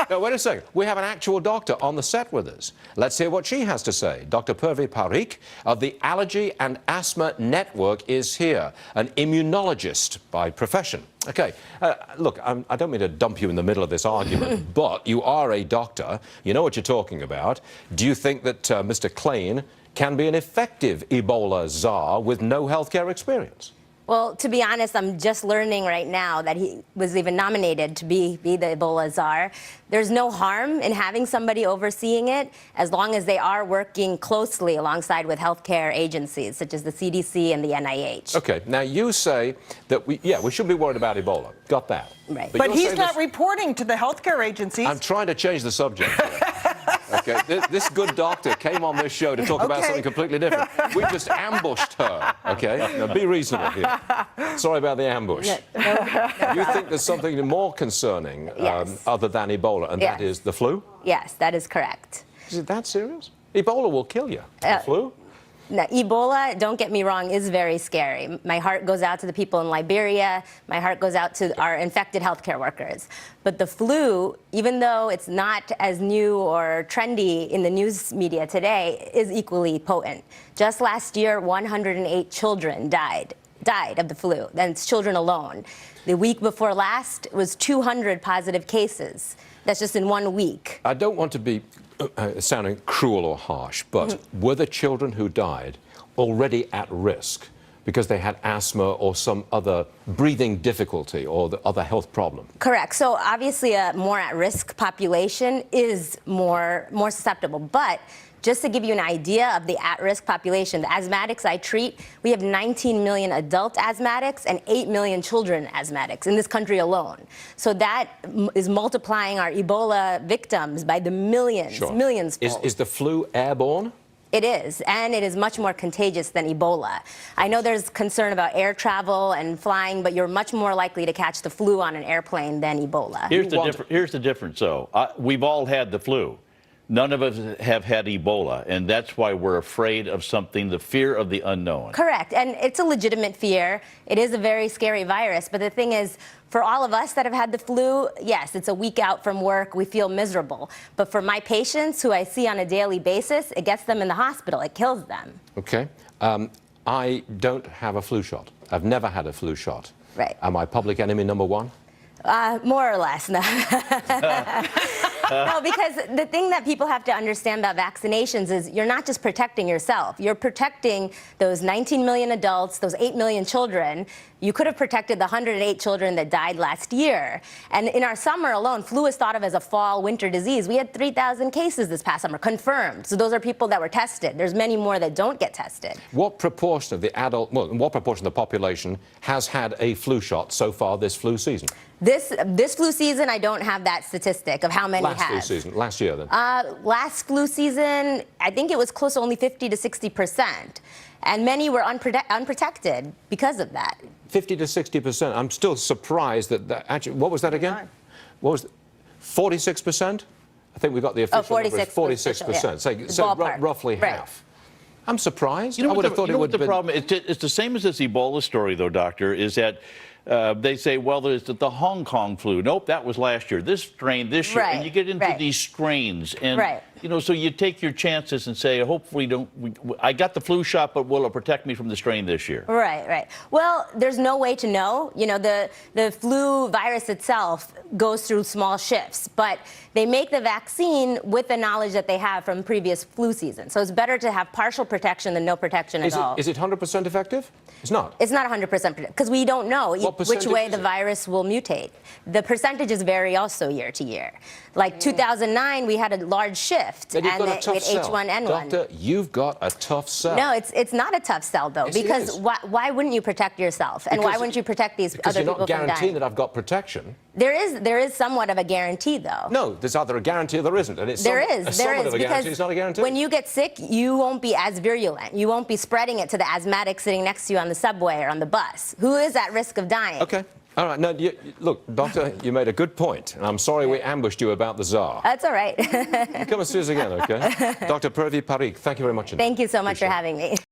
No, wait a second. We have an actual doctor on the set with us. Let's hear what she has to say. Dr. Purvi Parikh of the Allergy and Asthma Network is here, an immunologist by profession. Okay, look, I don't mean to dump you in the middle of this argument, but you are a doctor. You know what you're talking about. Do you think that Mr. Klein can be an effective Ebola czar with no healthcare experience? Well, to be honest, I'm just learning right now that he was even nominated to be the Ebola czar. There's no harm in having somebody overseeing it as long as they are working closely alongside with healthcare agencies such as the CDC and the NIH. Okay, now you say that we should be worried about Ebola. Got that. Right. But he's not reporting to the healthcare agencies. I'm trying to change the subject here. Okay, this good doctor came on this show to talk about something completely different. We just ambushed her, okay? Now, be reasonable here. Sorry about the ambush. No. You think there's something more concerning other than Ebola, and that is the flu? Yes, that is correct. Is it that serious? Ebola will kill you. The flu? Now, Ebola, don't get me wrong, is very scary. My heart goes out to the people in Liberia. My heart goes out to our infected healthcare workers. But the flu, even though it's not as new or trendy in the news media today, is equally potent. Just last year, 108 children died of the flu. That's children alone. The week before last was 200 positive cases. That's just in 1 week. I don't want to be sounding cruel or harsh, but were the children who died already at risk because they had asthma or some other breathing difficulty or the other health problem? Correct. So obviously a more at-risk population is more susceptible. But just to give you an idea of the at-risk population, the asthmatics I treat, we have 19 million adult asthmatics and 8 million children asthmatics in this country alone. So that is multiplying our Ebola victims by the millions, millions. Is the flu airborne? It is, and it is much more contagious than Ebola. I know there's concern about air travel and flying, but you're much more likely to catch the flu on an airplane than Ebola. Here's the difference, though. We've all had the flu. None of us have had Ebola, and that's why we're afraid of something, the fear of the unknown. Correct, and it's a legitimate fear. It is a very scary virus, but the thing is, for all of us that have had the flu, yes, it's a week out from work, we feel miserable. But for my patients, who I see on a daily basis, it gets them in the hospital, it kills them. Okay. I don't have a flu shot. I've never had a flu shot. Right. Am I public enemy number one? More or less, no. No, because the thing that people have to understand about vaccinations is you're not just protecting yourself. You're protecting those 19 million adults, those 8 million children. You could have protected the 108 children that died last year. And in our summer alone, flu is thought of as a fall-winter disease. We had 3,000 cases this past summer, confirmed. So those are people that were tested. There's many more that don't get tested. What proportion of the what proportion of the population has had a flu shot so far this flu season? This flu season, I don't have that statistic of how many have. Last flu season, last year then? Last flu season, I think it was close to only 50 to 60%. And many were unprotected because of that. 50 to 60%. I'm still surprised that actually, what was that again? What was 46%? I think we got the official number. 46%. So roughly half. I'm surprised. You know I would have thought it would have been. The problem, it's the same as this Ebola story, though, Doctor, is that they say, well, there's the Hong Kong flu. Nope, that was last year. This strain this year. And you get into these strains. And, you know, so you take your chances and say, hopefully I got the flu shot, but will it protect me from the strain this year? Right. Well, there's no way to know. You know, the flu virus itself goes through small shifts, but they make the vaccine with the knowledge that they have from previous flu seasons. So it's better to have partial protection than no protection at all. Is it 100% effective? It's not. It's not 100% because we don't know which way the virus will mutate. The percentages vary also year to year. Like 2009, we had a large shift, and with H1N1. Doctor, you've got a tough sell. No, it's not a tough sell, though, because why wouldn't you protect yourself? And why wouldn't you protect these other people from dying? Because you're not guaranteeing that I've got protection. There is somewhat of a guarantee, though. No, there's either a guarantee or there isn't. And it's there is of a guarantee, it's not a guarantee. When you get sick, you won't be as virulent. You won't be spreading it to the asthmatic sitting next to you on the subway or on the bus, who is at risk of dying. Okay. All right. No, look, Doctor, you made a good point, and I'm sorry we ambushed you about the Tsar. That's all right. Come and see us again, okay? Dr. Purvi Parikh, thank you very much. Thank you so much for having me.